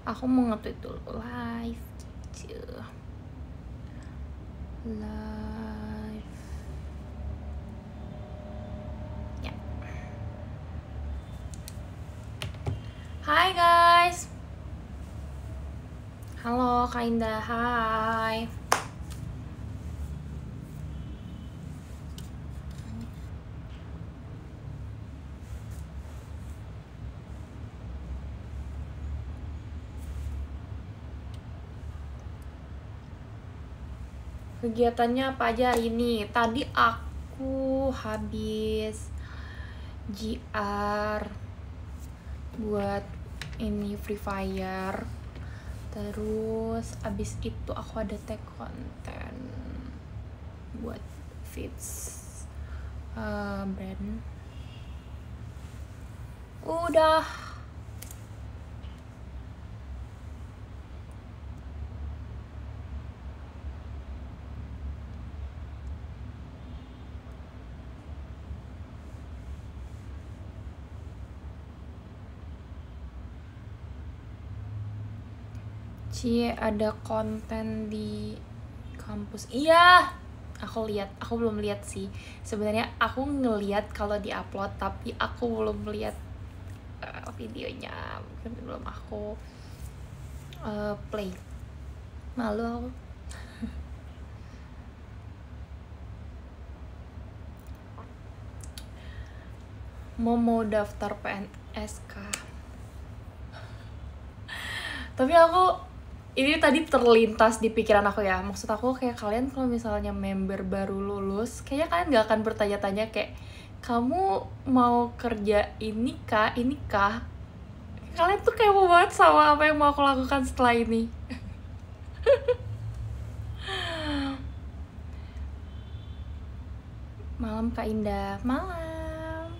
Aku mau nge-tweet dulu live gitu. Live. Ya. Hai guys. Halo Kak Indah, hai. Kegiatannya apa aja hari ini? Tadi aku habis GR buat ini Free Fire. Terus abis itu aku ada tag konten buat feeds brand. Udah. Cie, ada konten di kampus. Iya, aku lihat. Aku belum lihat sih. Sebenarnya aku ngelihat kalau di-upload, tapi aku belum lihat videonya. Mungkin belum aku play. Malu aku. mau daftar PNS kah? Tapi aku ini tadi terlintas di pikiran aku ya. Maksud aku kayak kalian kalau misalnya member baru lulus, kayaknya kalian gak akan bertanya-tanya kayak kamu mau kerja ini kah, ini kah? Kalian tuh kayak mau banget sama apa yang mau aku lakukan setelah ini. Malam Kak Indah, malam.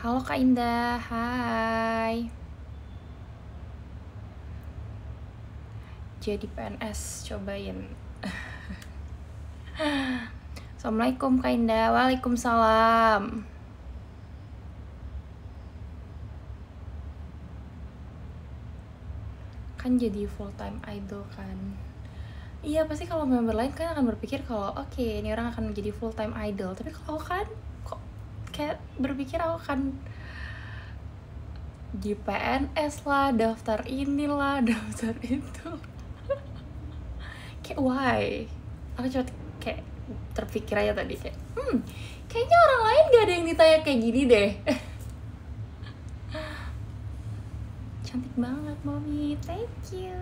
Halo Kak Indah, hai. Jadi PNS, cobain. Assalamualaikum Kak Indah, waalaikumsalam. Kan jadi full time idol kan. Iya, pasti kalau member lain kan akan berpikir kalau oke, ini orang akan menjadi full time idol. Tapi kalau kan kok kayak berpikir aku akan di PNS lah, daftar inilah, daftar itu. Kayak why? Aku cuma kayak terpikir aja tadi kayak kayaknya orang lain gak ada yang ditanya kayak gini deh. Cantik banget Mommy, thank you.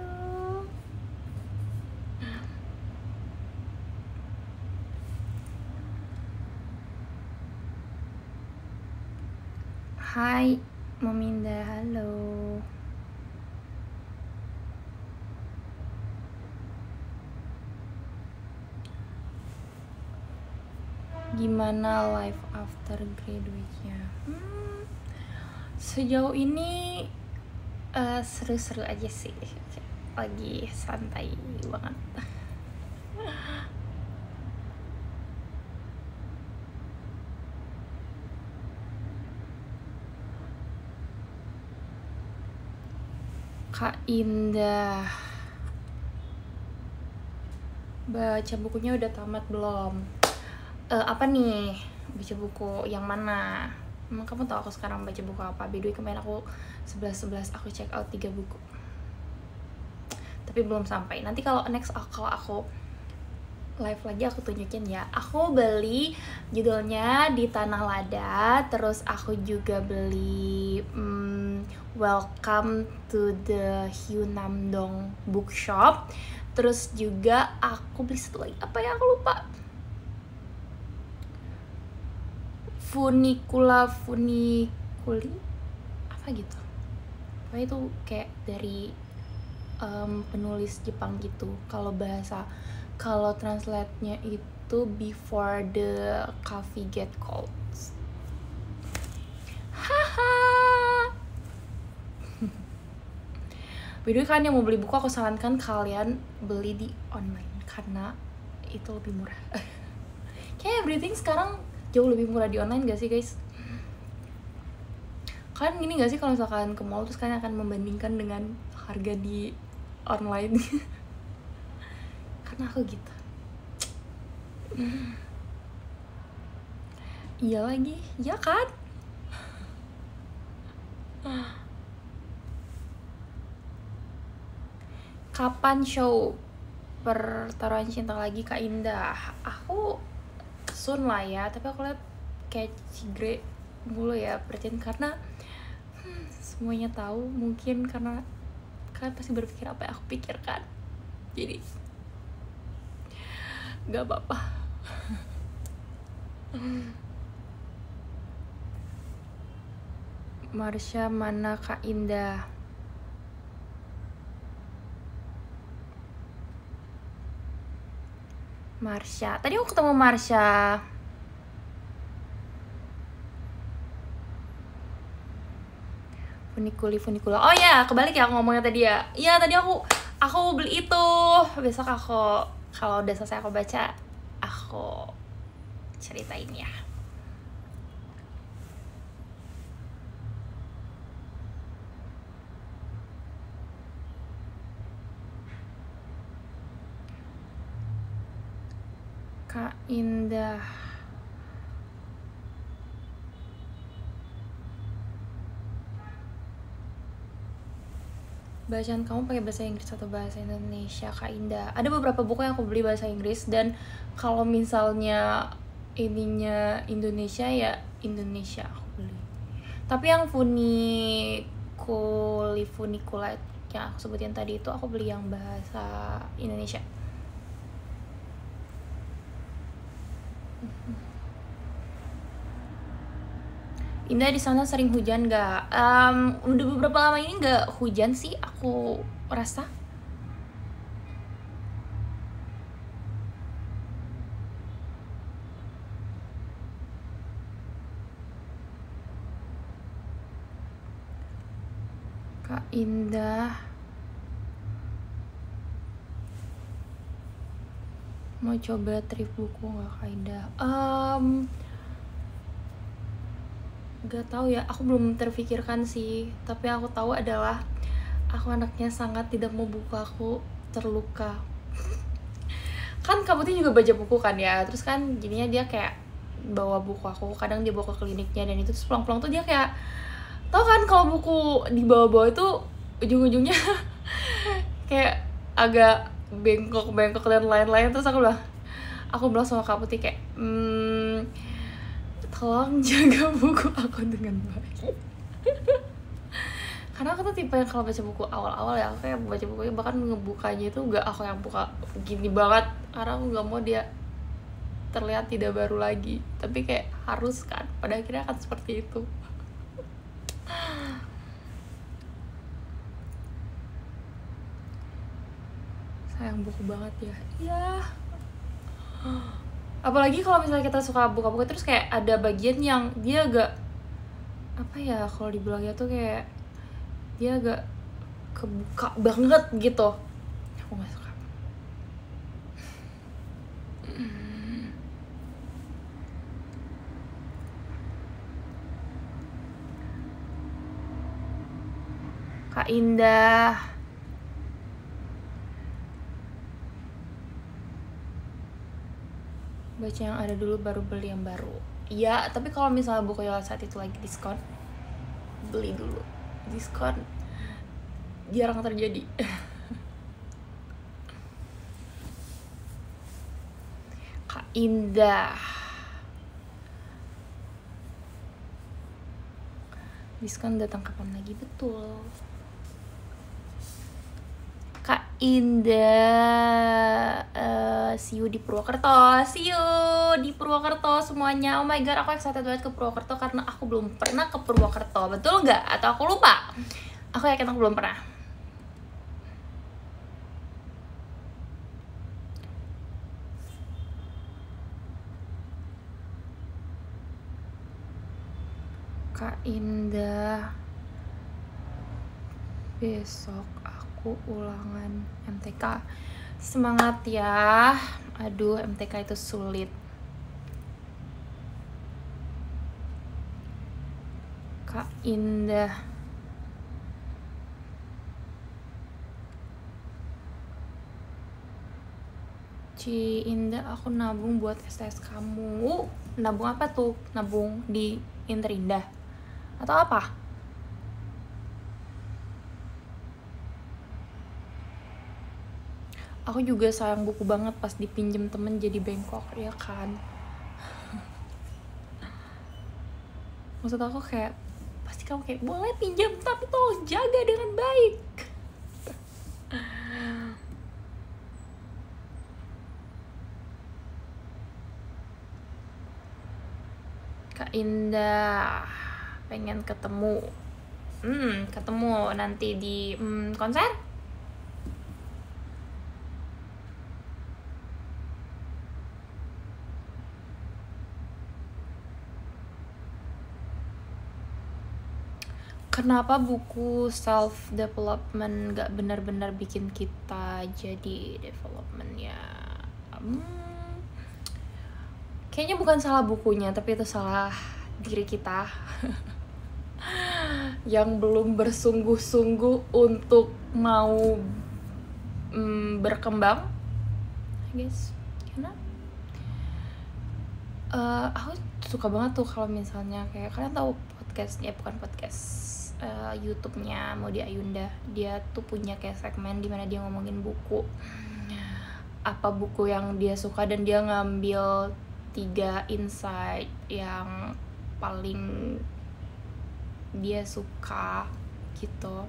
Hai Mominda, halo. Gimana life after graduate-nya? Sejauh ini seru-seru aja sih. Lagi santai banget. Kak Indah, baca bukunya udah tamat belum? Apa nih? Baca buku yang mana? Emang kamu tahu aku sekarang baca buku apa? By the way, kemarin aku 11 aku check out 3 buku. Tapi belum sampai. Nanti kalau next kalau aku live lagi aku tunjukin ya. Aku beli judulnya Di Tanah Lada. Terus aku juga beli Welcome to the Hyunamdong Bookshop. Terus juga aku beli satu lagi, apa ya, aku lupa. Funiculi apa gitu. Pokoknya itu kayak dari penulis Jepang gitu. Kalau translate-nya itu Before the Coffee Get Cold. Haha. By the way, kan yang mau beli buku aku sarankan kalian beli di online karena itu lebih murah. Kayak everything sekarang jauh lebih murah di online gak sih guys? Kan gini gak sih kalau misalkan ke mall terus kalian akan membandingkan dengan harga di online? Karena aku gitu. Iya lagi, ya kan? Kapan show Pertaruhan Cinta lagi Kak Indah? Aku soon lah ya, tapi aku liat kayak Cigre mulu ya perhatiin karena semuanya tahu, mungkin karena kalian pasti berpikir apa yang aku pikirkan, jadi gak apa-apa. Marsha mana Kak Indah? Marsha, tadi aku ketemu Marsha. Funikula. Oh ya, kebalik ya aku ngomongnya tadi ya. Iya, tadi aku beli itu. Besok aku kalau udah selesai aku baca, aku ceritain ya. Kak Indah. Bacaan kamu pakai bahasa Inggris atau bahasa Indonesia, Kak Indah? Ada beberapa buku yang aku beli bahasa Inggris, dan kalau misalnya ininya Indonesia ya Indonesia aku beli. Tapi yang funicula yang aku sebutin tadi itu aku beli yang bahasa Indonesia. Indah di sana sering hujan nggak? Udah beberapa lama ini nggak hujan sih, aku rasa. Kak Indah mau coba trip buku nggak, Kak Indah? Gak tahu ya, aku belum terfikirkan sih. Tapi aku tahu adalah aku anaknya sangat tidak mau buku aku terluka. Kan kamu tuh juga baca buku kan ya, terus kan jadinya dia kayak bawa buku aku, kadang dia bawa ke kliniknya, dan itu terus pulang-pulang tuh dia kayak, tau kan kalau buku dibawa-bawa itu ujung-ujungnya kayak agak bengkok dan lain-lain. Terus aku bilang sama Kak Putih kayak, tolong jaga buku aku dengan baik. Karena aku tuh tipe yang kalau baca buku awal-awal ya, aku kayak baca bukunya bahkan ngebukanya itu gak aku yang buka gini banget, karena aku gak mau dia terlihat tidak baru lagi. Tapi kayak harus kan, pada akhirnya akan seperti itu. Sayang buku banget ya. Iya. Apalagi kalau misalnya kita suka buka-buka terus kayak ada bagian yang dia agak apa ya, kalau dibilangnya tuh kayak dia agak kebuka banget gitu. Aku gak suka. Kak Indah, baca yang ada dulu baru beli yang baru. Iya, tapi kalau misalnya buku yang saat itu lagi diskon, beli dulu. Diskon jarang terjadi. Kak Indah, diskon datang kapan lagi? Betul. Kak Indah, see you di Purwokerto. See you di Purwokerto semuanya. Oh my god, aku excited banget ke Purwokerto karena aku belum pernah ke Purwokerto. Betul nggak? Atau aku lupa? Aku yakin aku belum pernah. Kak Indah, besok aku ulangan MTK. Semangat ya. Aduh, MTK itu sulit. Kak Kak Indah. Ci Indah, aku nabung buat STS kamu. Nabung apa tuh? Nabung di Interindah atau apa? Aku juga sayang buku banget pas dipinjem temen jadi bengkok, ya kan? Maksud aku kayak, pasti kamu kayak, boleh pinjam tapi tolong jaga dengan baik. Kak Indah, pengen ketemu. Ketemu nanti di konser. Kenapa buku self development gak benar-benar bikin kita jadi development ya? Kayaknya bukan salah bukunya, tapi itu salah diri kita yang belum bersungguh-sungguh untuk mau berkembang, I guess. Karena aku suka banget tuh kalau misalnya kayak kalian tahu podcastnya, bukan podcast, YouTube-nya Maudy Ayunda. Dia tuh punya kayak segmen dimana dia ngomongin buku, apa buku yang dia suka, dan dia ngambil 3 insight yang paling dia suka gitu.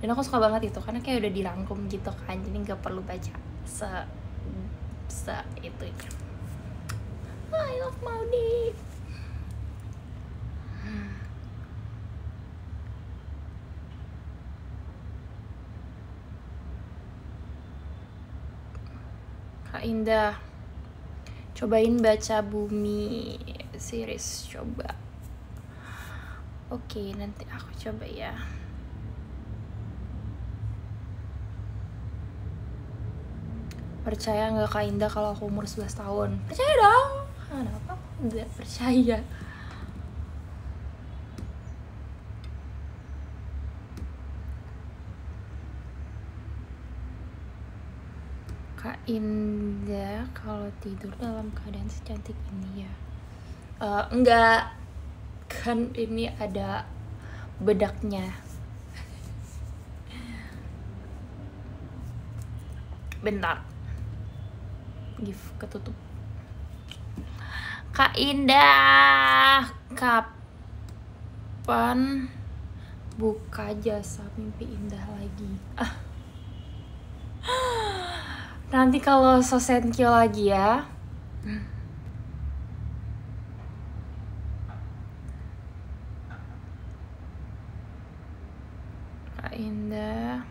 Dan aku suka banget itu karena kayak udah dirangkum gitu kan, jadi nggak perlu baca se itunya. I love Maudy. Kak Indah, cobain baca Bumi series, coba. Oke, nanti aku coba ya. Percaya nggak Kak Indah kalau aku umur 11 tahun? Percaya dong. Kenapa aku nggak percaya? Kak Indah kalau tidur dalam keadaan secantik ini ya? Enggak, kan ini ada bedaknya. Bentar, gift ketutup. Kak Indah, kapan buka jasa mimpi indah lagi? Nanti kalau Sosenkyo lagi ya. Kak Indah,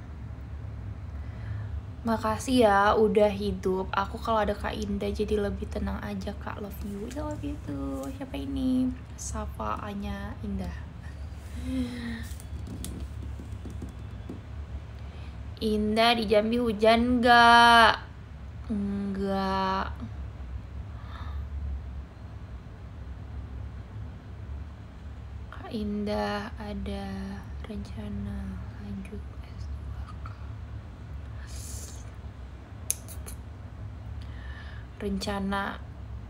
makasih ya udah hidup. Aku kalau ada Kak Indah jadi lebih tenang aja, Kak. Love you. I love you too. Siapa ini? Sapaannya Indah. Indah, di Jambi hujan nggak? Enggak. Kak Indah ada rencana lanjut S2?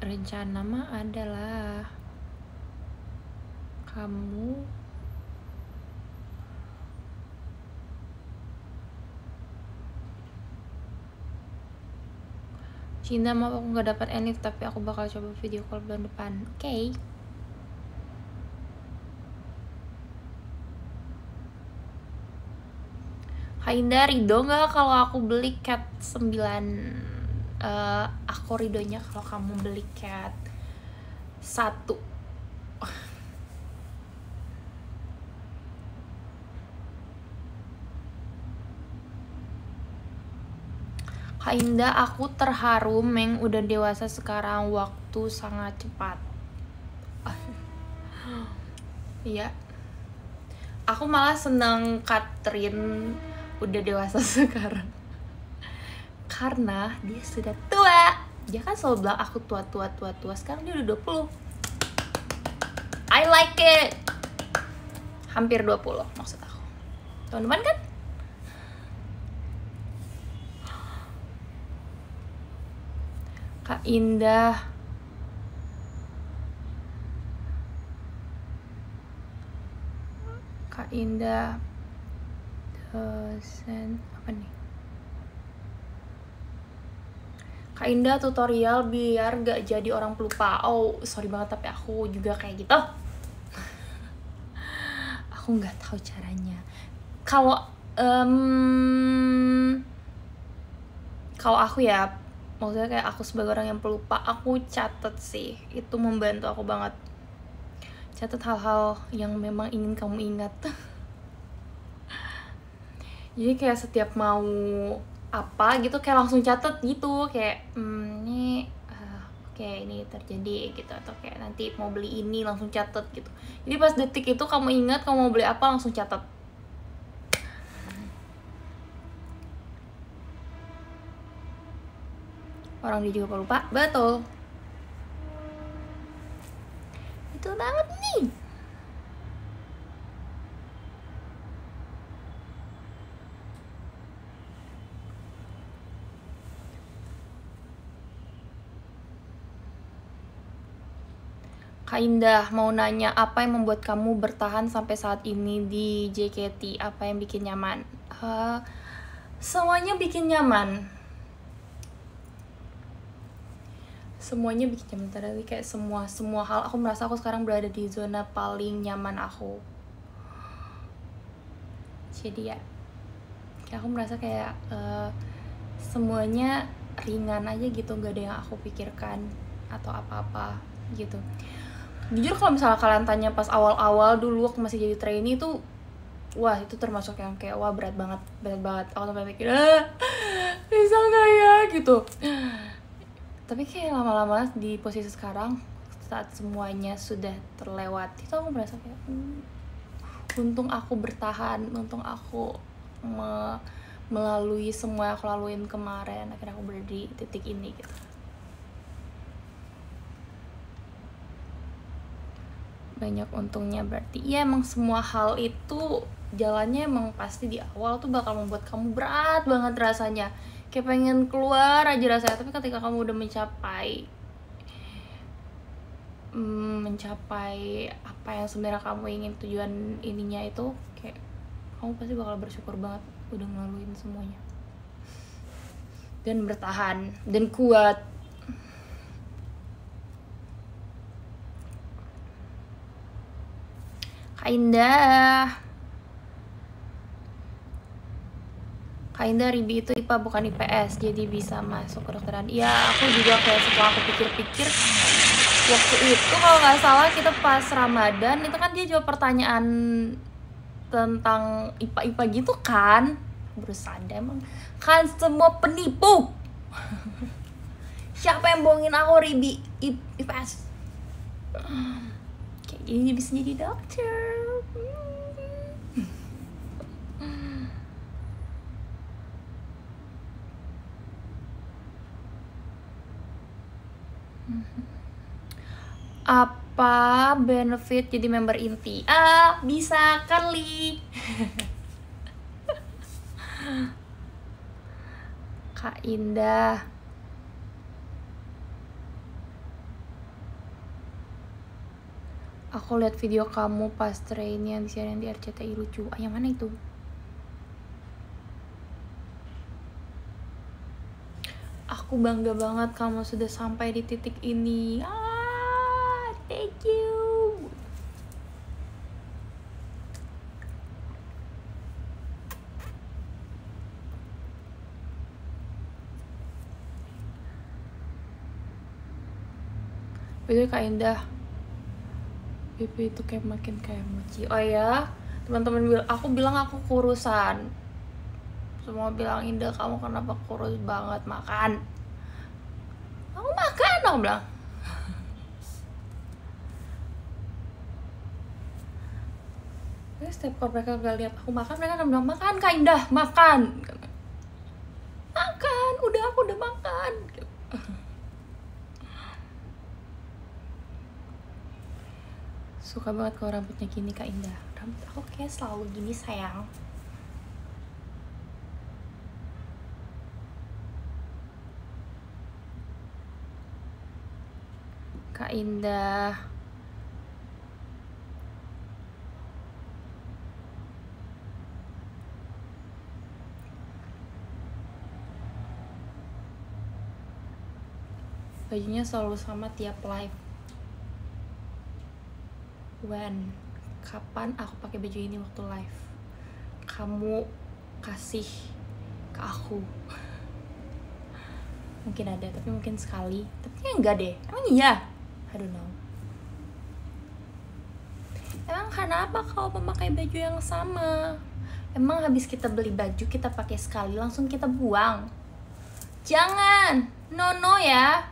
Rencana mah adalah kamu Cinta, maaf aku gak dapat Enif, tapi aku bakal coba video call bulan depan. Oke. Kak Indah, ridho gak kalau aku beli cat 9? Aku ridhonya kalau kamu beli cat 1. Kak Indah, aku terharu Meng udah dewasa sekarang, waktu sangat cepat. Iya. Aku malah seneng Catherine udah dewasa sekarang. Karena dia sudah tua. Dia kan selalu bilang aku tua. Sekarang dia udah 20. I like it. Hampir 20 maksud aku. Tahun depan kan? Kak Indah. Kak Indah dosen apa nih? Kak Indah tutorial biar gak jadi orang pelupa. Oh, sorry banget tapi aku juga kayak gitu. Aku nggak tahu caranya. Kalau kalau aku ya, maksudnya kayak aku sebagai orang yang pelupa, aku catet sih. Itu membantu aku banget. Catat hal-hal yang memang ingin kamu ingat. Jadi kayak setiap mau apa gitu kayak langsung catet gitu, kayak ini oke, ini terjadi gitu, atau kayak nanti mau beli ini langsung catet gitu. Jadi pas detik itu kamu ingat kamu mau beli apa langsung catet. Orang dia juga pelupa, betul. Betul banget nih. Kak Indah mau nanya, apa yang membuat kamu bertahan sampai saat ini di JKT? Apa yang bikin nyaman? Semuanya bikin nyaman. Semuanya bikin nyaman. Tadi kayak semua hal, aku merasa aku sekarang berada di zona paling nyaman aku. Jadi ya, kayak aku merasa kayak semuanya ringan aja gitu, gak ada yang aku pikirkan atau apa-apa gitu. Jujur kalau misalnya kalian tanya pas awal-awal dulu waktu masih jadi trainee itu, wah itu termasuk yang kayak wah berat banget. Aku sampai mikir bisa nggak ya gitu. Tapi kayak lama-lama di posisi sekarang saat semuanya sudah terlewati itu aku merasa kayak untung aku bertahan, untung aku melalui semua yang aku laluin kemarin, akhirnya aku berada di titik ini gitu. Banyak untungnya berarti. Ya emang semua hal itu jalannya emang pasti di awal tuh bakal membuat kamu berat banget rasanya, kayak pengen keluar aja rasanya. Tapi ketika kamu udah mencapai apa yang sebenarnya kamu ingin, tujuan ininya itu, kayak kamu pasti bakal bersyukur banget udah ngelaluin semuanya dan bertahan dan kuat. Kak Indah, Ribi itu IPA bukan IPS, jadi bisa masuk kedokteran. Iya, aku juga kayak setelah aku pikir-pikir, waktu itu kalau nggak salah kita pas Ramadan itu kan dia jawab pertanyaan tentang IPA gitu kan. Berusaha emang kan semua penipu. Siapa yang bohongin aku, Ribi IPS? Kayak gini bisa jadi dokter. Apa benefit jadi member inti? Bisa kali. Kak Indah, aku lihat video kamu pas train yang disiarin di RCTI, lucu. Yang mana itu? Aku bangga banget kamu sudah sampai di titik ini. Thank you. Itu Kak Indah, pipi itu kayak makin kayak mochi. Oh ya, teman-teman aku bilang aku kurusan. Semua bilang, Indah kamu kenapa kurus banget, makan. Aku makan, aku bilang. Setiap kalau mereka udah lihat aku makan, mereka akan bilang, makan Kak Indah, makan. Makan, aku udah makan. Suka banget kalau rambutnya gini Kak Indah. Rambut aku kayak selalu gini sayang. Kak Indah. Bajunya selalu sama tiap live. When? Kapan aku pakai baju ini waktu live? Kamu kasih ke aku. Mungkin ada, tapi mungkin sekali. Tapi enggak deh. Emang iya? I don't know. Emang kenapa kau memakai baju yang sama? Emang habis kita beli baju, kita pakai sekali, langsung kita buang? Jangan! No ya!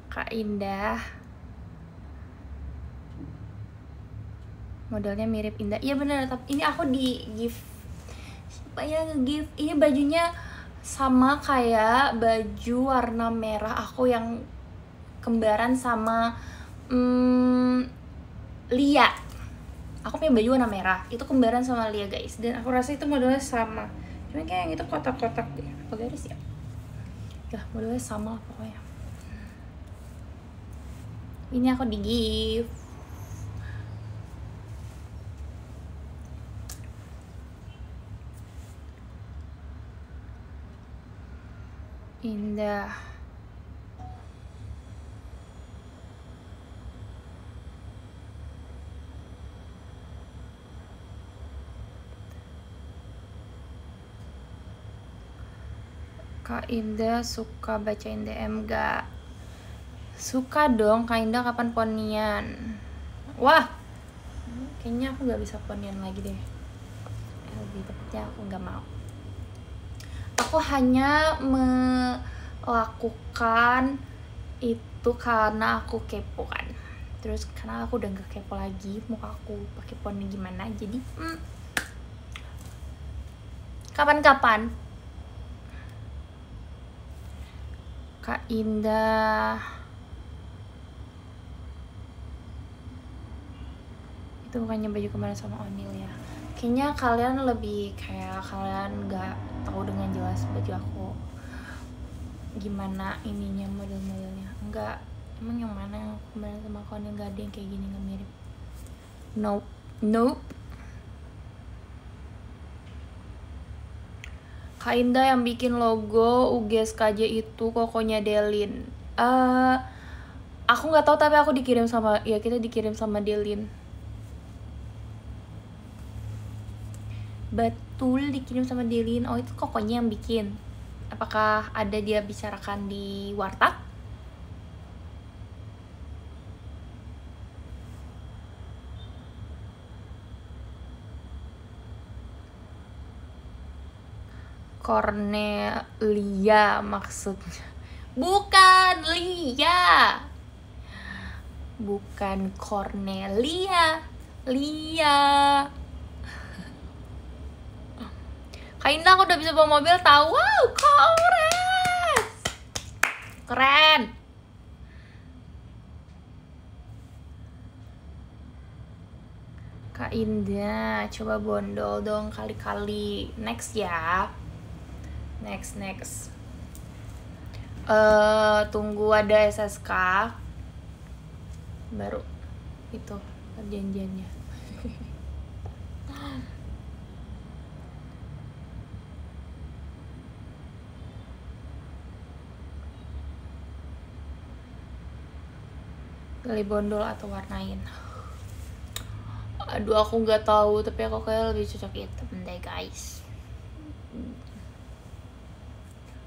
Kak Indah. Modelnya mirip Indah. Iya bener, tapi ini aku di gift. Siapa yang nge-gift? Ini bajunya sama kayak baju warna merah aku yang kembaran sama Lia. Aku punya baju warna merah, itu kembaran sama Lia guys. Dan aku rasa itu modelnya sama. Cuman kayak yang itu kotak-kotak deh. Apa garis ya? Ya modelnya sama lah pokoknya. Ini aku di gift. Indah. Kak Indah suka bacain DM gak? Suka dong, Kak Indah kapan ponian? Wah, kayaknya aku gak bisa ponian lagi deh. Lebih tepatnya aku gak mau. Aku hanya melakukan itu karena aku kepo kan. Terus karena aku udah gak kepo lagi, muka aku pakai poni gimana, jadi kapan-kapan. Kak Indah. Itu bukannya baju kemarin sama Onil ya. Kayaknya kalian lebih kayak kalian gak tahu dengan jelas baju aku gimana ininya, model-modelnya. Enggak, emang yang mana yang kemarin sama Onil gak ada yang kayak gini, gak mirip. Nope. Kak Indah yang bikin logo UGSKJ itu kokonya Delin. Aku nggak tahu, tapi aku dikirim sama, ya kita dikirim sama Delin. Betul, dikirim sama Delin. Oh, itu kokonya yang bikin. Apakah ada dia bicarakan di warteg? Cornelia maksudnya. Bukan Lia. Bukan Cornelia. Lia. Kak Indah, aku udah bisa bawa mobil tahu. Wow, keren. Kak Indah, coba bondol dong kali-kali. Next ya. Next. Tunggu ada SSK baru itu perjanjiannya. Pilih bondol atau warnain? Aduh, aku nggak tahu, tapi aku kayak lebih cocok hitam deh guys.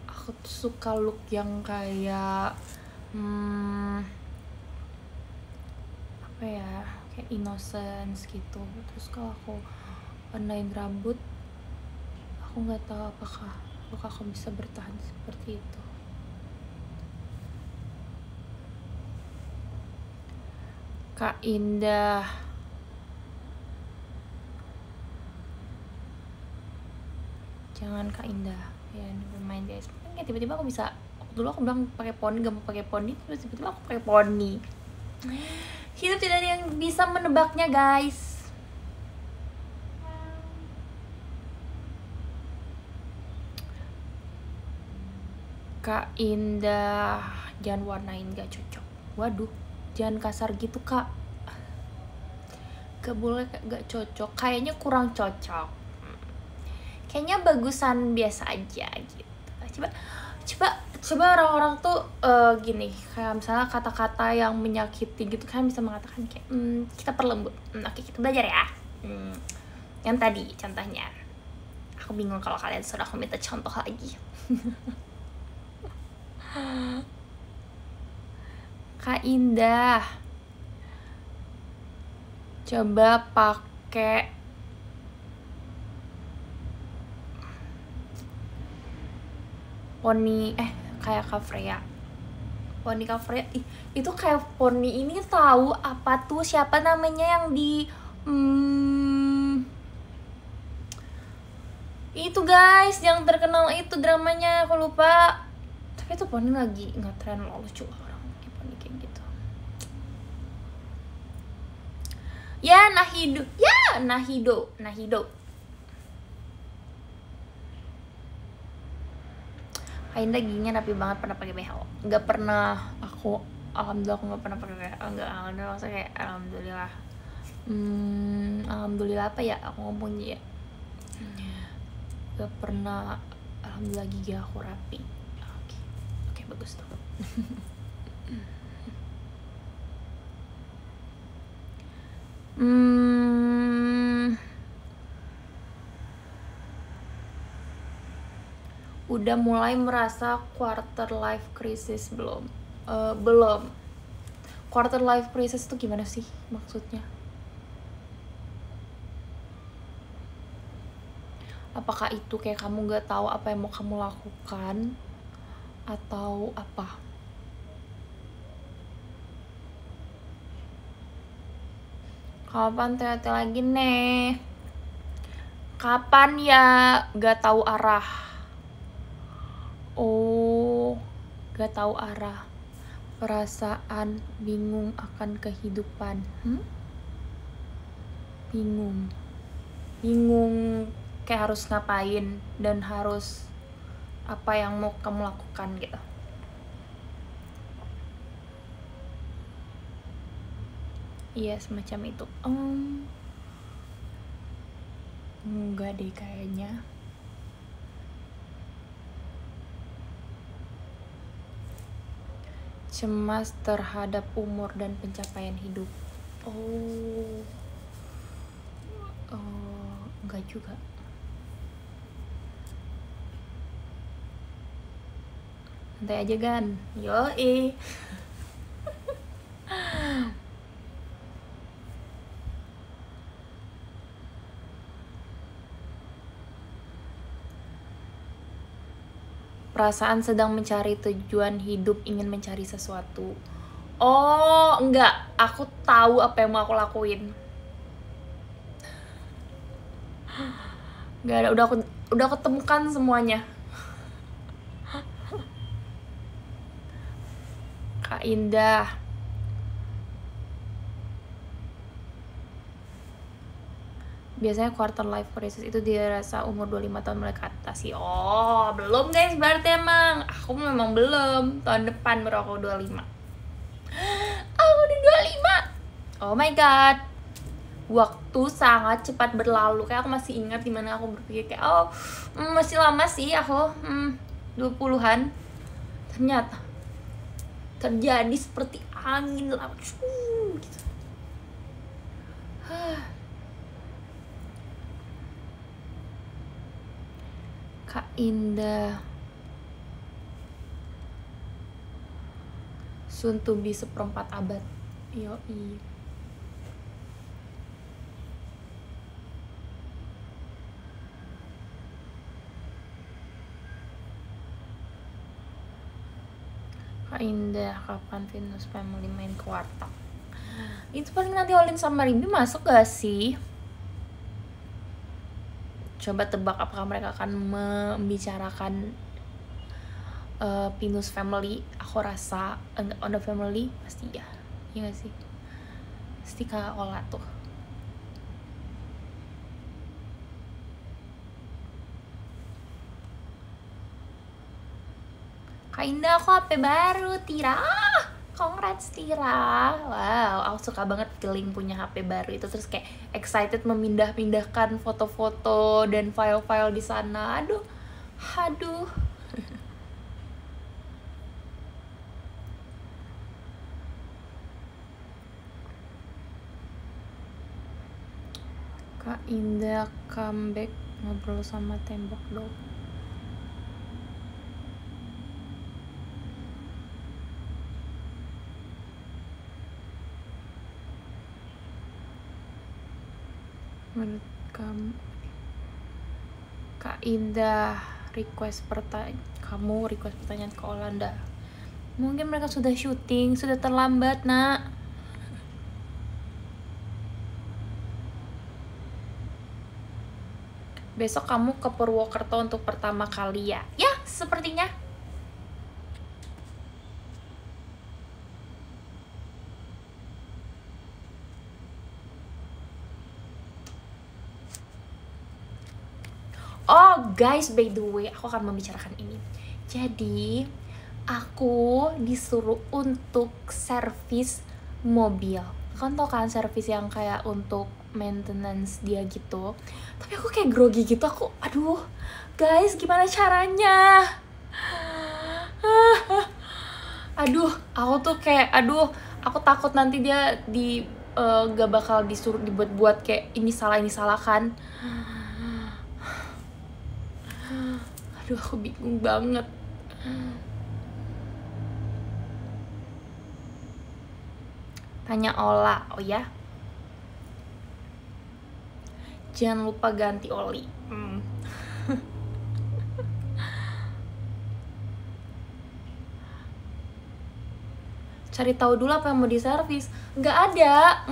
Aku tuh suka look yang kayak apa ya, kayak innocence gitu. Terus kalau aku warnain rambut, aku nggak tahu apakah aku bisa bertahan seperti itu. Kak Indah. Jangan Kak Indah. Ya, nevermind guys. Kayak tiba-tiba aku bisa, dulu aku bilang pakai poni, gak mau pakai poni, terus tiba-tiba aku pakai poni. Hidup tidak ada yang bisa menebaknya, guys. Kak Indah, jangan warnain, gak cocok. Waduh, jangan kasar gitu, Kak. Gak boleh, gak cocok. Kayaknya kurang cocok. Kayaknya bagusan biasa aja gitu. Coba orang-orang tuh gini, kayak misalnya kata-kata yang menyakiti gitu kan bisa mengatakan kayak kita perlembut. Oke, kita belajar ya. Yang tadi contohnya. Aku bingung kalau kalian suruh aku minta contoh lagi. Kak Indah, coba pakai poni kayak Kak Freya. Poni Kak Freya itu kayak poni ini tahu apa tuh, siapa namanya yang di itu guys yang terkenal itu dramanya, aku lupa. Tapi itu poni lagi ngetren loh, lucu orang pakai poni kayak gitu. Ya Nahido, Nahido. Ainda giginya rapi banget, pernah pakai BH? Nggak pernah, aku alhamdulillah aku nggak pernah pakai BH. Alhamdulillah, maksudnya kayak alhamdulillah. Alhamdulillah apa ya aku ngomongnya ya? Nggak pernah, alhamdulillah gigi aku rapi. Oke, bagus tuh. Udah mulai merasa quarter life crisis belum? Belum. Quarter life crisis itu gimana sih maksudnya? Apakah itu kayak kamu gak tahu apa yang mau kamu lakukan atau apa? Kapan THT lagi nih? Kapan ya? Gak tahu arah. Oh, gak tahu arah. Perasaan bingung akan kehidupan. Bingung kayak harus ngapain dan harus apa yang mau kamu lakukan gitu. Iya, semacam itu. Enggak deh kayaknya. Cemas terhadap umur dan pencapaian hidup. Enggak juga. Santai aja kan. Yoi. Perasaan sedang mencari tujuan hidup, ingin mencari sesuatu. Oh, enggak. Aku tahu apa yang mau aku lakuin. Enggak ada, udah ketemukan semuanya. Kak Indah. Biasanya quarter life crisis itu dirasa umur 25 tahun mulai ke atas sih. Oh, belum guys, berarti emang aku memang belum. Tahun depan baru aku 25. Aku udah 25. Oh my god. Waktu sangat cepat berlalu. Kayak aku masih ingat dimana aku berpikir kayak masih lama sih aku 20-an. Ternyata terjadi seperti angin lalu gitu. Kak Indah, soon to be 1/4 abad. Yoi. Kak Indah, kapan Venus Family main ke warteg? Itu paling nanti Olin sama Rimbi masuk gak sih? Coba tebak apakah mereka akan membicarakan Venus Family. Aku rasa On the Family pasti ya. Iya gak sih? pasti Kak Ola tuh. Kak Indah, aku HP baru, Tira. Congrats Tira. Wow, aku suka banget feeling punya HP baru itu, terus kayak excited memindah-pindahkan foto-foto dan file-file di sana. Aduh. Kak Indah comeback ngobrol sama tembok dong. Menurut kamu, Kak Indah kamu request pertanyaan ke Olanda. Mungkin mereka sudah syuting, sudah terlambat nak. Besok kamu ke Purwokerto untuk pertama kali ya? Ya, sepertinya. Oh guys, by the way, aku akan membicarakan ini. Jadi, aku disuruh untuk servis mobil. Kan tau kan servis yang kayak untuk maintenance dia gitu. Tapi aku kayak grogi gitu, aduh guys, gimana caranya? Aku tuh kayak, aku takut nanti dia gak bakal disuruh dibuat-buat kayak ini salah kan. Aku bingung banget. Tanya Ola, oh ya? Jangan lupa ganti oli. Cari tahu dulu apa yang mau diservis. Nggak ada,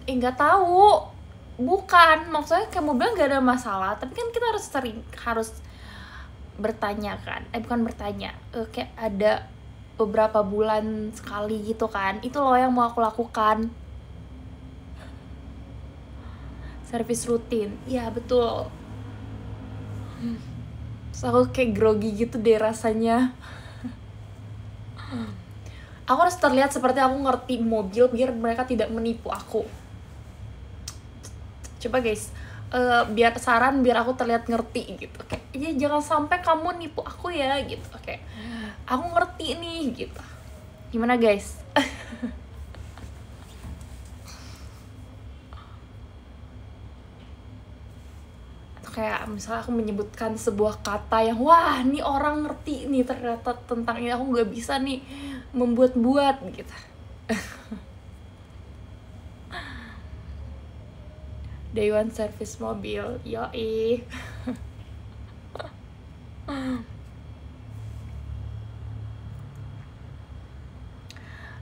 nggak tahu. Bukan, maksudnya kayak mobil nggak ada masalah, tapi kan kita harus bertanya kan. Bukan bertanya, kayak ada beberapa bulan sekali gitu kan. Itu loh yang mau aku lakukan. Servis rutin, ya betul. So, aku kayak grogi gitu deh rasanya. Aku harus terlihat seperti aku ngerti mobil biar mereka tidak menipu aku. Coba guys, biar aku terlihat ngerti gitu. Kayak, ya jangan sampai kamu nipu aku ya gitu. Kayak, aku ngerti nih gitu. Gimana guys? Kayak misalnya aku menyebutkan sebuah kata yang wah nih orang ngerti nih ternyata tentang ini, aku nggak bisa nih membuat-buat gitu. Day one service mobil, yoi.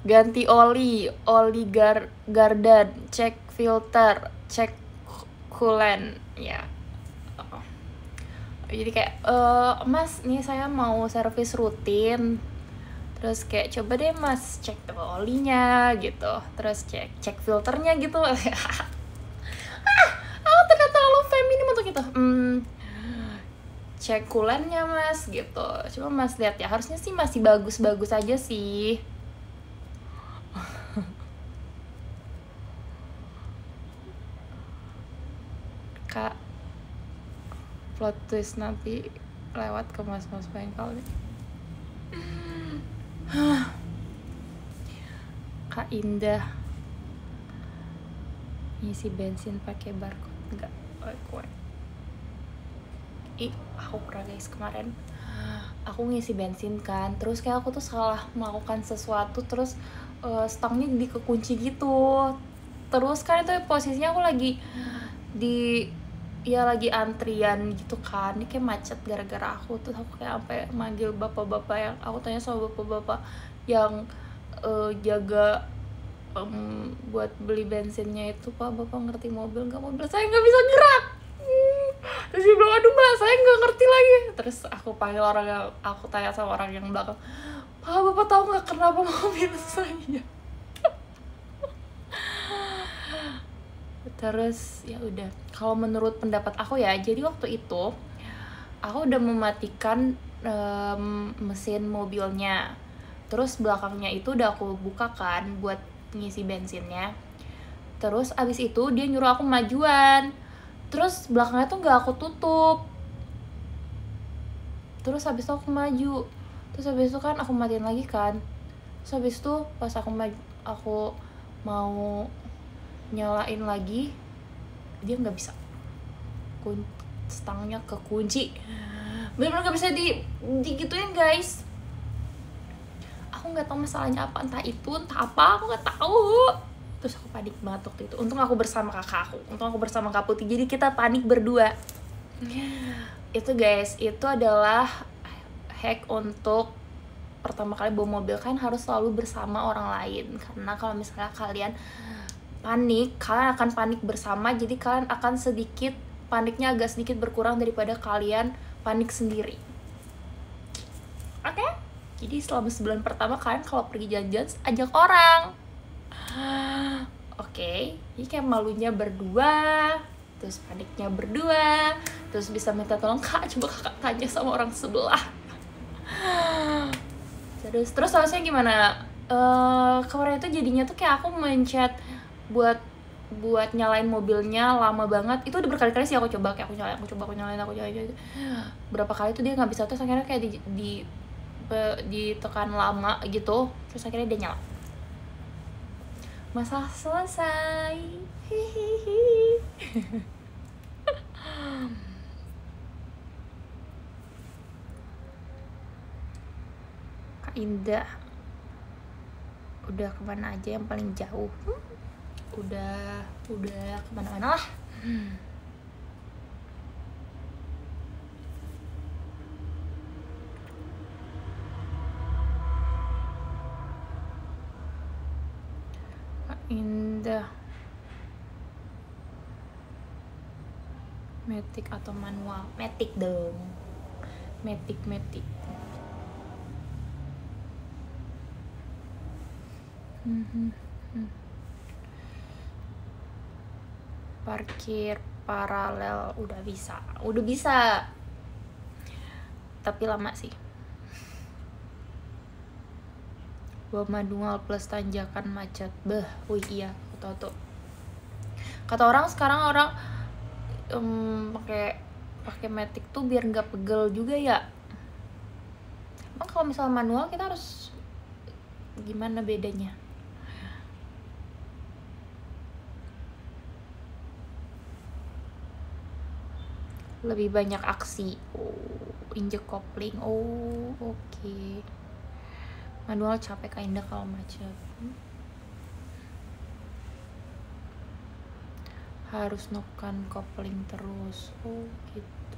Ganti oli gardan, cek filter, cek coolant, ya. Jadi kayak, mas nih saya mau servis rutin, terus kayak coba deh mas cek olinya gitu, terus cek filternya gitu. Aku ternyata terlalu feminim untuk itu. Cek coolant-nya mas gitu, coba mas lihat ya, harusnya sih masih bagus-bagus aja sih. Kak, plot twist nanti lewat ke mas-mas bengkel nih. Kak Indah ngisi bensin pakai barcode enggak? Aku pernah guys, kemarin aku ngisi bensin kan, terus kayak aku tuh salah melakukan sesuatu, terus stangnya dikekunci gitu. Terus kan itu posisinya aku lagi lagi antrian gitu kan, ini kayak macet gara-gara aku tuh. Aku kayak sampai manggil bapak-bapak, yang aku tanya sama bapak-bapak yang jaga buat beli bensinnya itu, pak bapak ngerti mobil nggak? Mobil saya nggak bisa gerak. Terus dia bilang, aduh mbak saya nggak ngerti lagi. Terus aku tanya sama orang yang belakang, pak bapak tahu nggak kenapa mobil saya? Terus ya udah, kalau menurut pendapat aku ya, jadi waktu itu aku udah mematikan mesin mobilnya. Terus belakangnya itu udah aku buka kan buat ngisi bensinnya. Terus abis itu dia nyuruh aku majuan. Terus belakangnya tuh gak aku tutup. Terus habis itu aku maju. Terus habis itu kan aku matiin lagi kan. Terus habis itu pas aku mau nyalain lagi, dia nggak bisa. Stangnya kekunci. Bener-bener gak bisa digituin guys. Aku nggak tahu masalahnya apa, entah itu entah apa, aku nggak tahu. Terus aku panik banget waktu itu. Untung aku bersama kakak aku, untung aku bersama Kak Putih, jadi kita panik berdua. Itu guys, itu adalah hack untuk pertama kali bawa mobil. Kan harus selalu bersama orang lain, karena kalau misalnya kalian panik, kalian akan panik bersama, jadi kalian akan sedikit paniknya agak sedikit berkurang daripada kalian panik sendiri. Oke? Jadi selama sebulan pertama kalian kalau pergi jalan-jalan ajak orang. Oke, ini kayak malunya berdua, terus paniknya berdua, terus bisa minta tolong, Kak, coba kakak tanya sama orang sebelah. Terus harusnya gimana? Kemarin itu jadinya tuh kayak aku mencet buat nyalain mobilnya lama banget. Itu udah berkali-kali sih aku coba, kayak aku nyalain. Berapa kali tuh dia nggak bisa, terus akhirnya kayak ditekan lama gitu, terus akhirnya dia nyala. Masalah selesai. Hihihi. Kak Indah udah kemana aja yang paling jauh? Udah kemana-mana lah. Kak Indah, matic atau manual? Matic dong, matic. Parkir paralel udah bisa, tapi lama sih. Bawa manual plus tanjakan macet, wih iya, aku tahu tuh. Kata orang sekarang pakai matic tuh biar nggak pegel juga ya. Emang kalau misalnya manual kita harus gimana bedanya? Lebih banyak aksi. Injek kopling. Oke. Manual capek Kak Indah kalau macet. Harus nekan kopling terus. Gitu.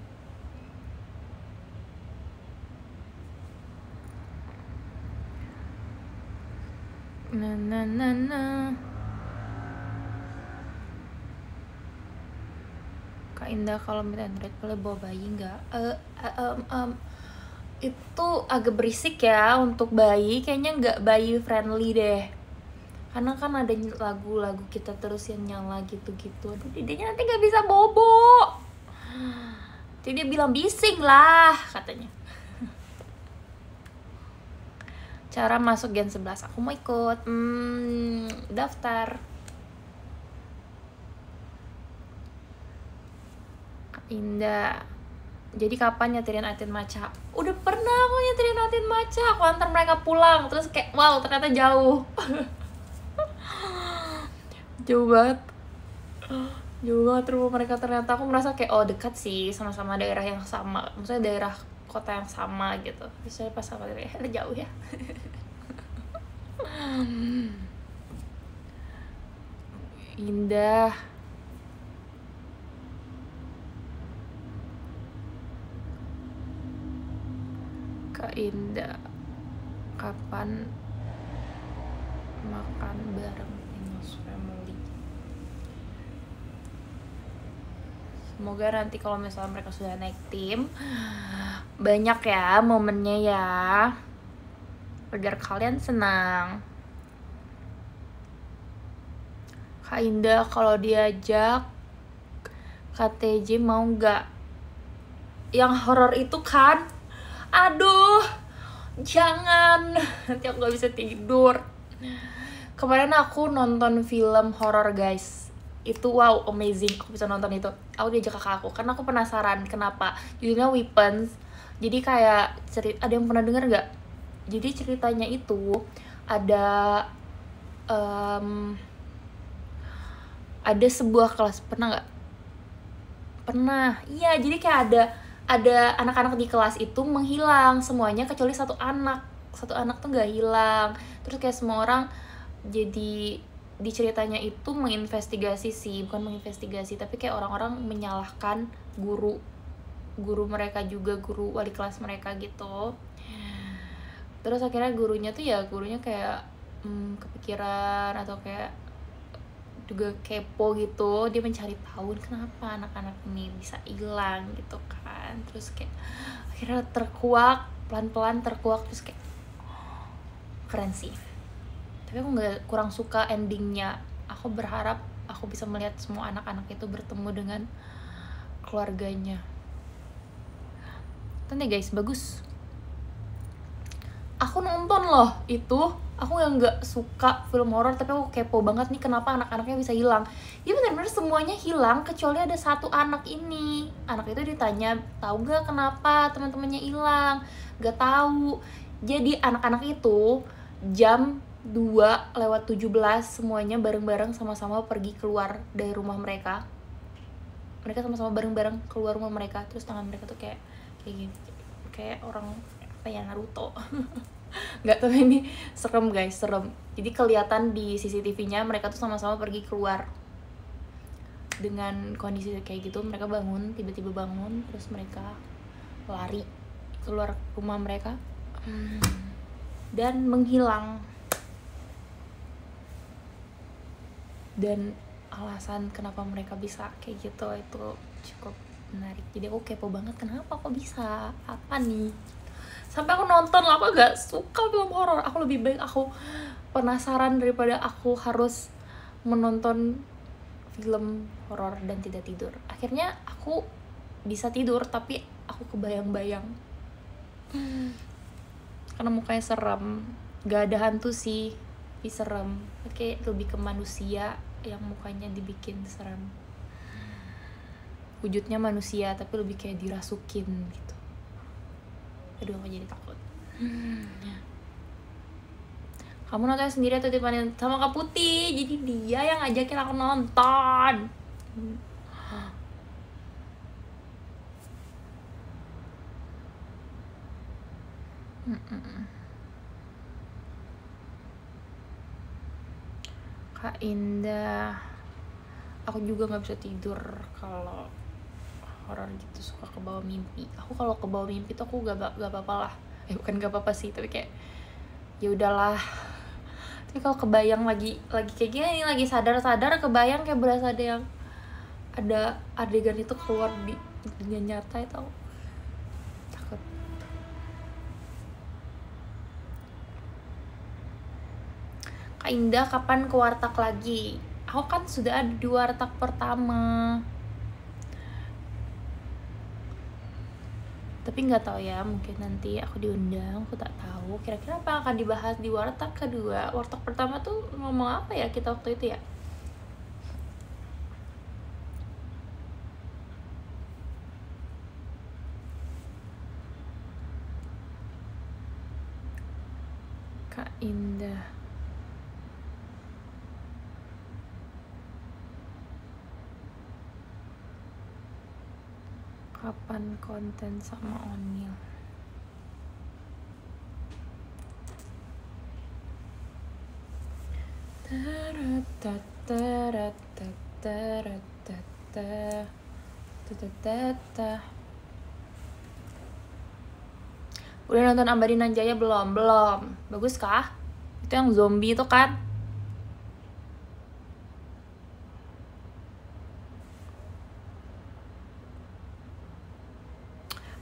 Nah. Kak Indah kalau minta Android boleh bawa bayi nggak? Itu agak berisik ya untuk bayi, kayaknya nggak bayi friendly deh. Karena kan ada lagu-lagu kita terus yang nyala gitu-gitu. Aduh, dedenya nanti nggak bisa bobo. Jadi dia bilang bising lah katanya. Cara masuk Gen 11, aku mau ikut. Daftar. Indah, jadi kapan nyetirin Atin Maca? Udah pernah aku nyetirin Atin Maca, aku antar mereka pulang. Terus kayak wow, ternyata jauh. Jauh banget rumah mereka. Ternyata aku merasa kayak dekat sih, sama-sama daerah yang sama, maksudnya daerah kota yang sama gitu. Terus saya pas sama daerah jauh ya. Indah, Kak Indah, kapan makan bareng Innos Family? Semoga nanti kalau misalnya mereka sudah naik tim, banyak ya momennya ya, agar kalian senang. Kak Indah kalau diajak KTJ mau nggak? Yang horor itu kan? Aduh, jangan, nanti aku nggak bisa tidur. Kemarin aku nonton film horor guys, itu wow amazing, aku bisa nonton itu. Aku diajak kakak aku karena aku penasaran kenapa. Judulnya Weapons. Jadi kayak ada yang pernah denger nggak? Jadi ceritanya itu ada ada sebuah kelas, pernah nggak? Pernah, iya. Jadi kayak ada anak-anak di kelas itu menghilang semuanya kecuali satu anak tuh nggak hilang. Terus kayak semua orang jadi di ceritanya itu menginvestigasi sih, bukan menginvestigasi tapi kayak orang-orang menyalahkan guru mereka juga, guru wali kelas mereka gitu. Terus akhirnya gurunya kayak kepikiran atau kayak juga kepo gitu, dia mencari tahu kenapa anak-anak ini bisa hilang gitu kan. Terus kayak akhirnya terkuak, pelan-pelan terkuak, terus kayak keren sih. Tapi aku kurang suka endingnya. Aku berharap aku bisa melihat semua anak-anak itu bertemu dengan keluarganya. Tonton deh guys, bagus. Aku nonton loh itu. Aku yang nggak suka film horor, tapi aku kepo banget nih kenapa anak-anaknya bisa hilang. Ya benar-benar semuanya hilang kecuali ada satu anak ini. Anak itu ditanya, tahu gak kenapa teman-temannya hilang? Gak tahu. Jadi anak-anak itu jam 2:17 semuanya bareng-bareng sama-sama pergi keluar dari rumah mereka. Mereka sama-sama bareng-bareng keluar rumah mereka, terus tangan mereka tuh kayak gini, kayak orang apa ya, Naruto. Nggak, tapi ini serem guys, serem. Jadi kelihatan di CCTV-nya mereka tuh sama-sama pergi keluar dengan kondisi kayak gitu. Mereka bangun, tiba-tiba bangun, terus mereka lari keluar rumah mereka dan menghilang. Dan alasan kenapa mereka bisa kayak gitu itu cukup menarik. Jadi aku kepo banget kenapa kok bisa, apa nih. Sampai aku nonton lah, aku gak suka film horor. Aku lebih baik aku penasaran daripada aku harus menonton film horor dan tidak tidur. Akhirnya aku bisa tidur tapi aku kebayang-bayang karena mukanya serem. Gak ada hantu sih, tapi serem. Kayak lebih ke manusia yang mukanya dibikin serem. Wujudnya manusia tapi lebih kayak dirasukin gitu. Aduh, aku jadi takut. Kamu nonton sendiri atau ditemani sama Kak Putih? Jadi dia yang ngajakin aku nonton. Kak Indah, aku juga nggak bisa tidur kalau horor gitu, suka kebawa mimpi. Aku kalau kebawa mimpi tuh aku gak apa-apa lah. Bukan gak apa-apa sih, tapi kayak ya udahlah. Tapi kalau kebayang lagi kayak gini, lagi sadar kebayang kayak berasa ada adegan itu keluar di dunia nyata itu, takut. Kak Indah kapan ke warteg lagi? Aku kan sudah ada di warteg pertama, tapi nggak tahu ya, mungkin nanti aku diundang, aku tak tahu kira-kira apa akan dibahas di warteg kedua. Warteg pertama tuh ngomong apa ya kita waktu itu ya? Kak Indah, kapan konten sama Onil? Udah nonton Ambarinan Jaya belum? Bagus kah? Itu yang zombie itu kan?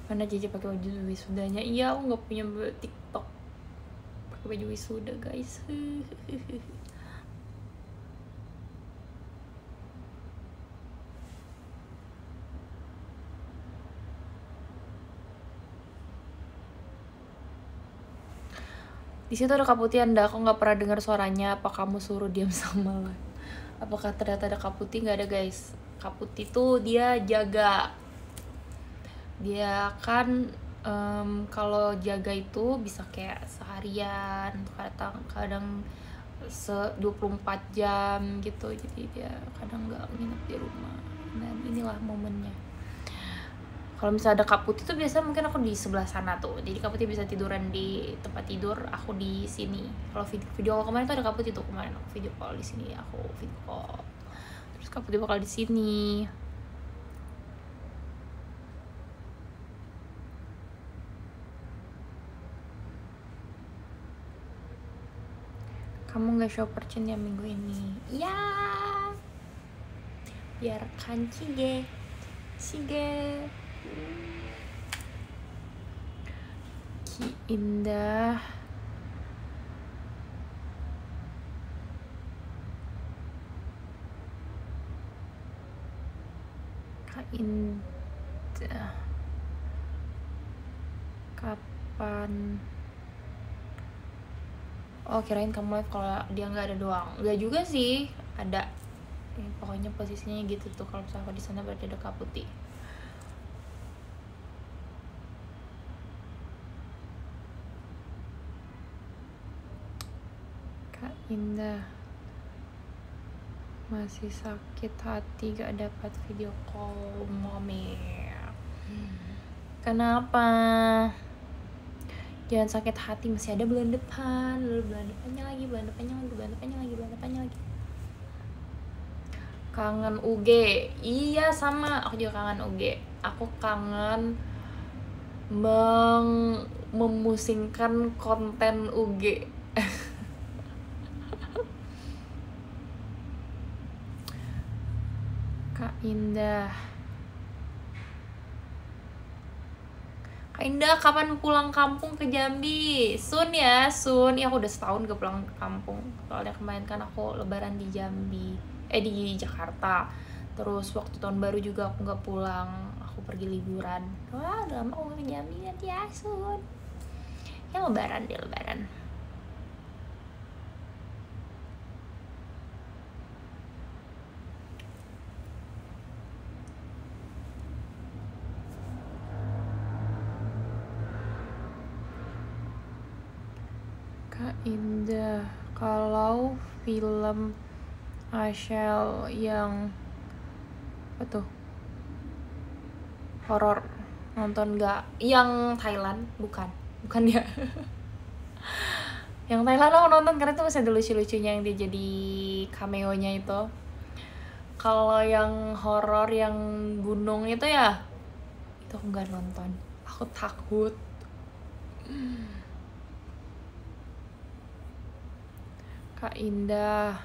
Mana Jeje pakai baju wisudanya? Iya, aku nggak punya TikTok pakai baju wisuda guys. Di situ ada Kak Putih, Anda aku nggak pernah dengar suaranya. Apa kamu suruh diam sama lah? Apakah ternyata ada Kak Putih? Nggak ada guys. Kak Putih tuh dia jaga. Dia kan kalau jaga itu bisa kayak seharian, kadang 24 jam gitu. Jadi dia kadang nggak nginep di rumah. Dan inilah momennya. Kalau misalnya ada Kak Putih tuh biasanya mungkin aku di sebelah sana tuh. Jadi Kak Putih bisa tiduran di tempat tidur, aku di sini. Kalau video call kemarin tuh ada Kak Putih tuh, kemarin aku video call di sini, aku video call. Terus Kak Putih bakal di sini. Kamu nggak show percin ya minggu ini? Ya. Biarkan Cige. Ki Indah. Kak Indah. Kapan? Oh, kirain kamu live kalau dia nggak ada doang. Nggak juga sih, ada. Pokoknya posisinya gitu tuh. Kalau misalnya aku di sana berarti ada Kak Putih. Kak Indah masih sakit hati gak dapat video call mommy. Kenapa? Jangan sakit hati, masih ada bulan depan. Bulan depannya lagi. Kangen UG. Iya sama, aku juga kangen UG. Aku kangen memusingkan konten UG. Kak Indah, kapan pulang kampung ke Jambi? Soon ya, soon. Ya aku udah setahun gak pulang ke kampung. Soalnya kemarin kan aku lebaran di Jambi, di Jakarta. Terus waktu tahun baru juga aku gak pulang, aku pergi liburan. Wah, udah lama aku ke Jambi nanti ya, soon. Ya lebaran deh, lebaran. Kak Indah, kalau film Ashel yang apa tuh, horor, nonton nggak? Yang Thailand? Bukan ya. Yang Thailand aku nonton karena itu masih ada lucu-lucunya yang dia jadi cameo-nya itu. Kalau yang horor yang gunung itu ya, itu aku nggak nonton, aku takut. Kak Indah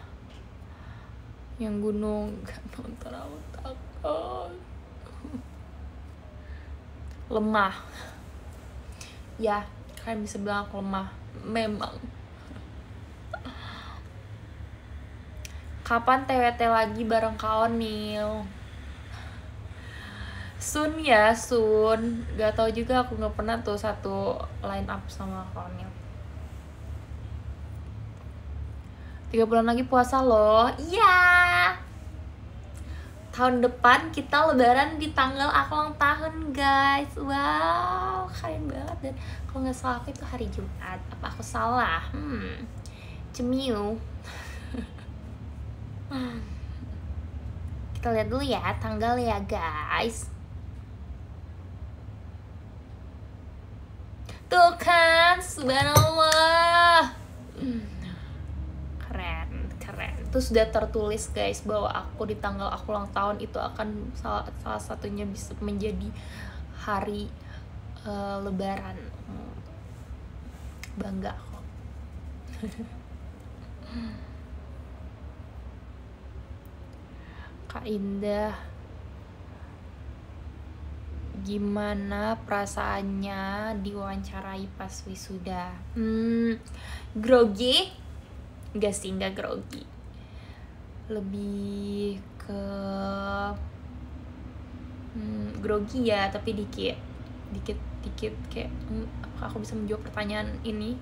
yang gunung gak nonton, aku takut. Lemah ya, kalian bisa bilang aku lemah, memang. Kapan TWT lagi bareng Kak Onil? Soon ya, soon. Gak tau juga, aku gak pernah tuh satu line up sama Kak Onil. 3 bulan lagi puasa loh. Iya. Tahun depan kita lebaran di tanggal aku ulang tahun, guys. Wow, keren banget. Dan kalau nggak salah aku itu hari Jumat. Apa aku salah? Cemiu. Kita lihat dulu ya tanggal ya, guys. Tuh kan, subhanallah. Keren. Itu sudah tertulis, guys, bahwa aku di tanggal aku ulang tahun itu akan salah satunya bisa menjadi hari lebaran. Bangga kok. Kak Indah, gimana perasaannya diwawancarai pas wisuda? Grogi? Enggak sih, enggak grogi. Lebih ke grogi ya, tapi dikit kayak apakah aku bisa menjawab pertanyaan ini?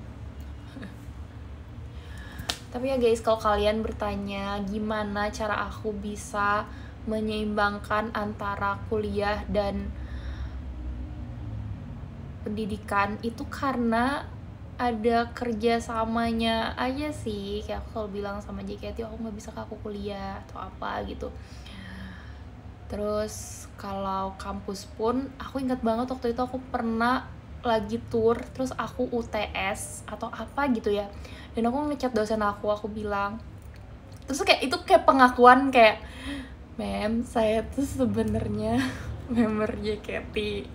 Tapi ya guys, kalau kalian bertanya gimana cara aku bisa menyeimbangkan antara kuliah dan pendidikan, itu karena ada kerjasamanya aja sih. Kayak aku selalu bilang sama JKT, aku nggak bisa, aku kuliah atau apa gitu. Terus kalau kampus pun, aku ingat banget waktu itu aku pernah lagi tour, terus aku UTS atau apa gitu ya, dan aku ngechat dosen aku bilang, terus kayak itu kayak pengakuan kayak, "Mem, saya tuh sebenarnya member JKT,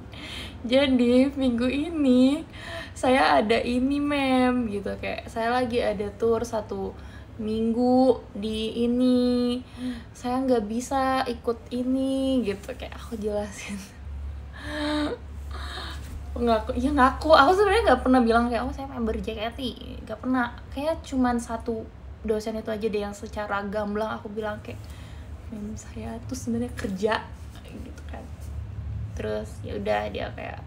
jadi minggu ini saya ada ini mem," gitu, kayak saya lagi ada tour 1 minggu di ini, saya nggak bisa ikut ini gitu. Kayak aku jelasin ngaku aku sebenarnya nggak pernah bilang kayak, "Oh, saya member JKT," nggak pernah. Kayak cuman satu dosen itu aja deh yang secara gamblang aku bilang kayak, "Mem, saya tuh sebenarnya kerja," gitu kan. Terus ya udah, dia kayak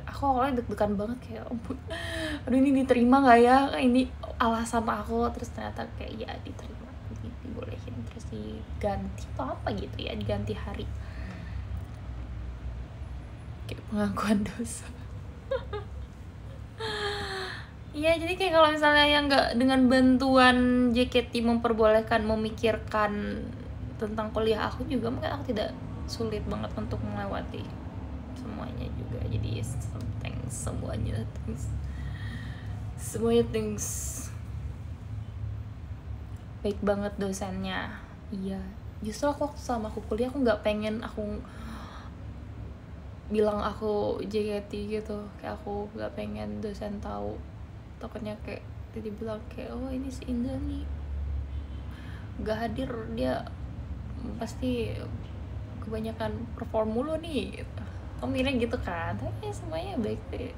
aku awalnya deg-degan banget kayak, "Ampun, aduh ini diterima nggak ya, ini alasan aku." Terus ternyata kayak ya diterima, dibolehin, terus diganti atau apa gitu ya, diganti hari, kayak pengakuan dosa. Iya, jadi kayak kalau misalnya yang nggak dengan bantuan JKT memperbolehkan memikirkan tentang kuliah aku juga, mungkin aku tidak sulit banget untuk melewati semuanya juga. Jadi semuanya things baik banget dosennya. Iya, justru aku waktu sama aku kuliah, aku nggak pengen aku bilang aku JKT gitu, kayak aku nggak pengen dosen tahu, takutnya kayak dia bilang kayak, "Oh, ini si Indah nih nggak hadir, dia pasti kebanyakan perform mulu nih," gitu. Aku mikirnya gitu kan, tapi semuanya baik deh.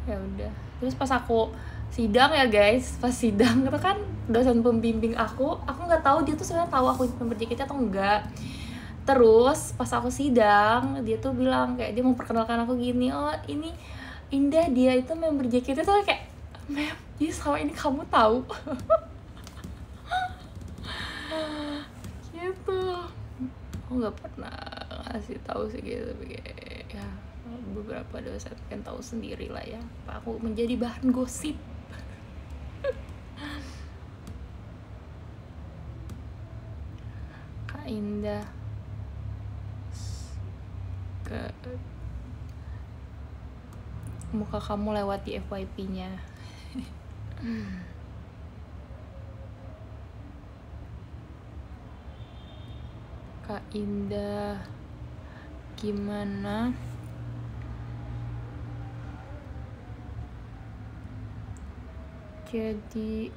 Ya udah, terus pas aku sidang ya guys, pas sidang itu kan dosen pembimbing aku nggak tahu dia tuh sebenarnya tahu aku member JKT atau enggak. Terus pas aku sidang, dia tuh bilang kayak, dia memperkenalkan aku gini, "Oh, ini Indah, dia itu member JKT." Tuh kayak, "Mem, jadi selama ini kamu tahu?" Gitu. Aku nggak pernah ngasih tahu sih gitu, tapi kayak ya beberapa dosen kan tahu sendiri lah ya, aku menjadi bahan gosip. Kak Indah ke muka kamu lewat di FYP-nya. Kak Indah, gimana jadi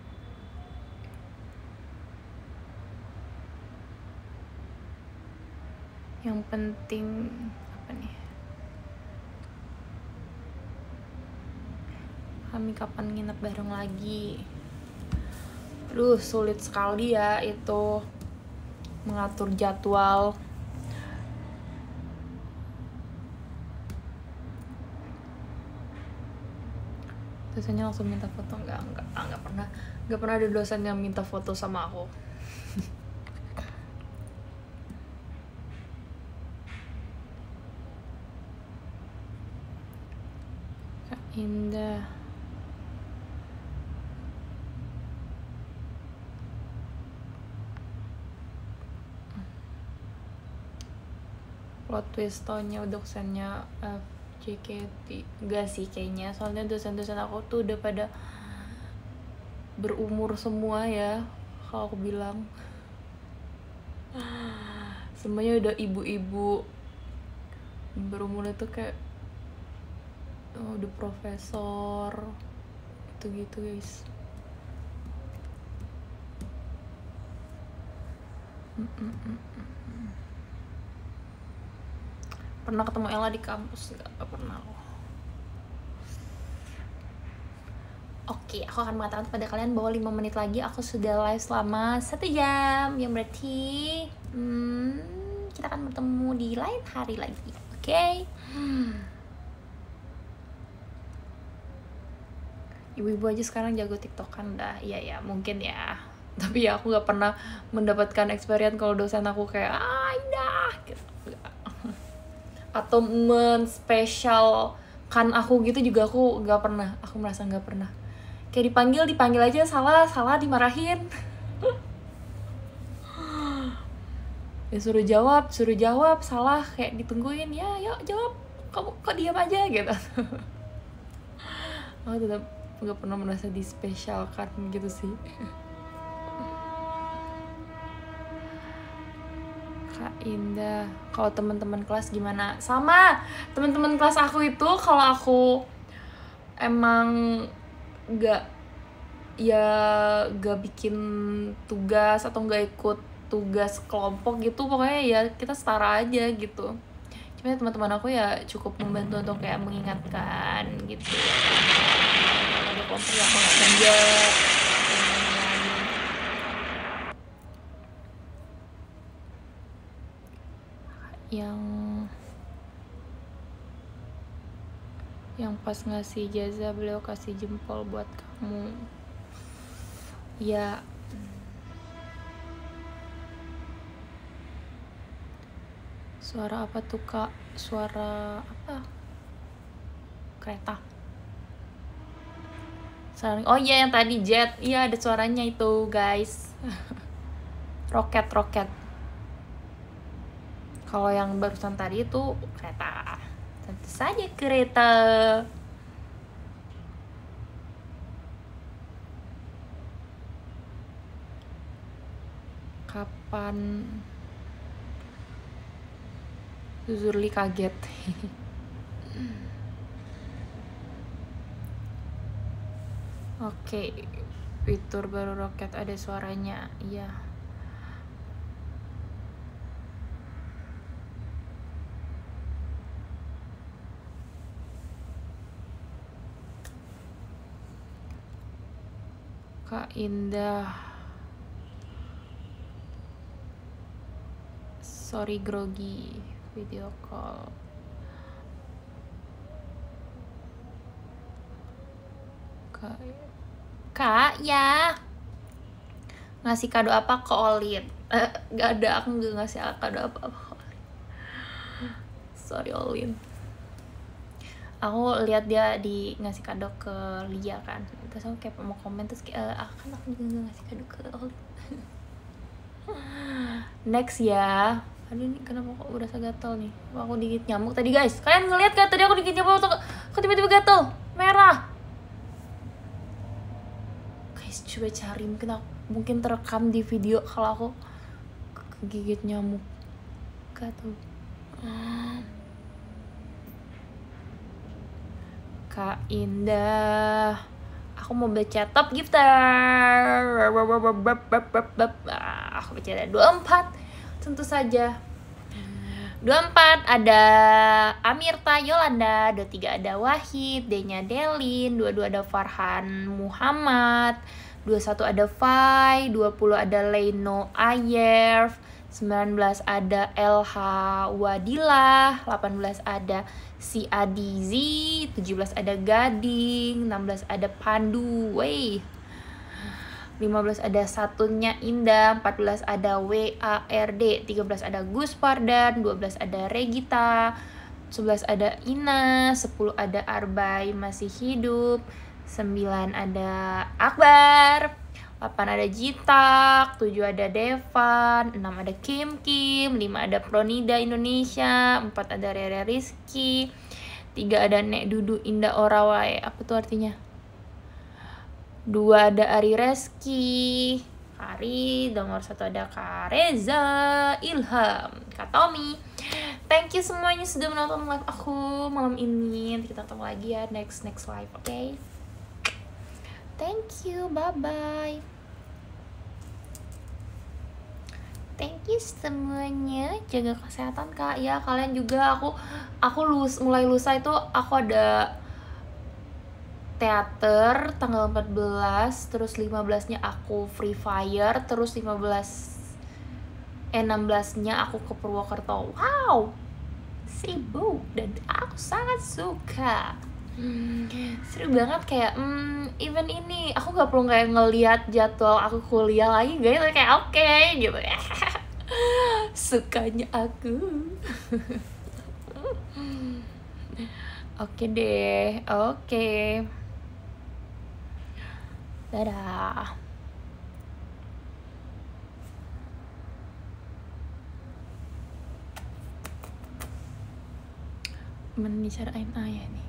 yang penting apa nih, kami kapan nginep bareng lagi? Aduh, sulit sekali ya itu mengatur jadwal. Dosennya langsung minta foto? Nggak pernah ada dosen yang minta foto sama aku. Kak Indah, plot twist nya dosennya JKT enggak sih kayaknya, soalnya dosen-dosen aku tuh udah pada berumur semua ya, kalau aku bilang semuanya udah ibu-ibu berumur itu kayak udah profesor gitu guys. Pernah ketemu Ella di kampus? Nggak pernah loh. Oke, aku akan mengatakan kepada kalian bahwa 5 menit lagi aku sudah live selama 1 jam, yang berarti kita akan bertemu di lain hari lagi. Oke? ibu-ibu aja sekarang jago tiktokan dah. Iya ya mungkin ya, tapi ya aku nggak pernah mendapatkan experience kalau dosen aku kayak indah gitu. Atau menspesialkan aku gitu juga aku nggak pernah. Aku merasa nggak pernah. Kayak dipanggil aja salah dimarahin. Ya suruh jawab salah kayak ditungguin, ya yuk jawab, kamu kok diam aja gitu. Aku tetap nggak pernah merasa dispesialkan gitu sih. Kak Indah, kalau teman-teman kelas gimana? Sama teman-teman kelas aku itu, kalau aku emang nggak bikin tugas atau nggak ikut tugas kelompok gitu, pokoknya ya kita setara aja gitu. Cuma teman-teman aku ya cukup membantu untuk kayak mengingatkan gitu. Ada kelompok yang mau kerja yang pas ngasih jasa beliau kasih jempol buat kamu. Ya suara apa tuh kak? Suara apa? Kereta. Oh iya yang tadi jet. Iya ada suaranya itu guys. Roket. Kalau yang barusan tadi itu kereta. Tentu saja kereta. Kapan Zurli kaget. Oke, fitur baru roket ada suaranya. Iya. Kak Indah, sorry grogi, video call. Kak ya ngasih kado apa ke Olin? Gak ada, aku gak ngasih kado apa-apa ke Olin. Sorry Olin. Aku lihat dia ngasih kado ke Lia kan, terus aku kayak mau komen, terus kayak kan aku juga gak ngasih kado ke Olin. Next ya. Aduh ini kenapa kok berasa gatel nih? Aku digigit nyamuk tadi guys. Kalian ngeliat gak tadi aku digigit nyamuk atau kok tiba-tiba gatel merah? Guys coba cari, mungkin terekam di video kalau aku kegigit nyamuk. Gatel. Kak Indah, aku mau baca top gifter. Aku baca ada 24. Tentu saja 24 ada Amirta Yolanda, 23 ada Wahid, D-nya Delin, 22 ada Farhan Muhammad, 21 ada Fai, 20 ada Leno Ayerf, 19 ada LH Wadilah, 18 ada si Adizi, 17 ada Gading, 16 ada Pandu, 15 ada Satunya Indah, 14 ada WARD, 13 ada Gus Pardan, 12 ada Regita, 11 ada Ina, 10 ada Arbay masih hidup, 9 ada Akbar, 8 ada Jitak, 7 ada Devan, 6 ada Kim, 5 ada Pronida Indonesia, 4 ada Rere Rizky, 3 ada Nek Dudu Indah Orawai, apa tuh artinya? 2 ada Ari Reski, Ari, nomor 1 ada Kak Reza, Ilham, Kak Tommy. Thank you semuanya sudah menonton live aku malam ini. Nanti kita ketemu lagi ya next live, oke? Thank you, bye-bye. Thank you semuanya, jaga kesehatan kak ya. Kalian juga, aku mulai lusa itu aku ada teater tanggal 14, terus 15-nya aku Free Fire, terus 16-nya aku ke Purwokerto. Wow, sibuk dan aku sangat suka. Seru banget kayak even ini aku nggak perlu kayak ngelihat jadwal aku kuliah lagi guys, kayak oke gitu ya. Sukanya aku. Oke deh, oke. Dadah. Mendicarain ayah nih.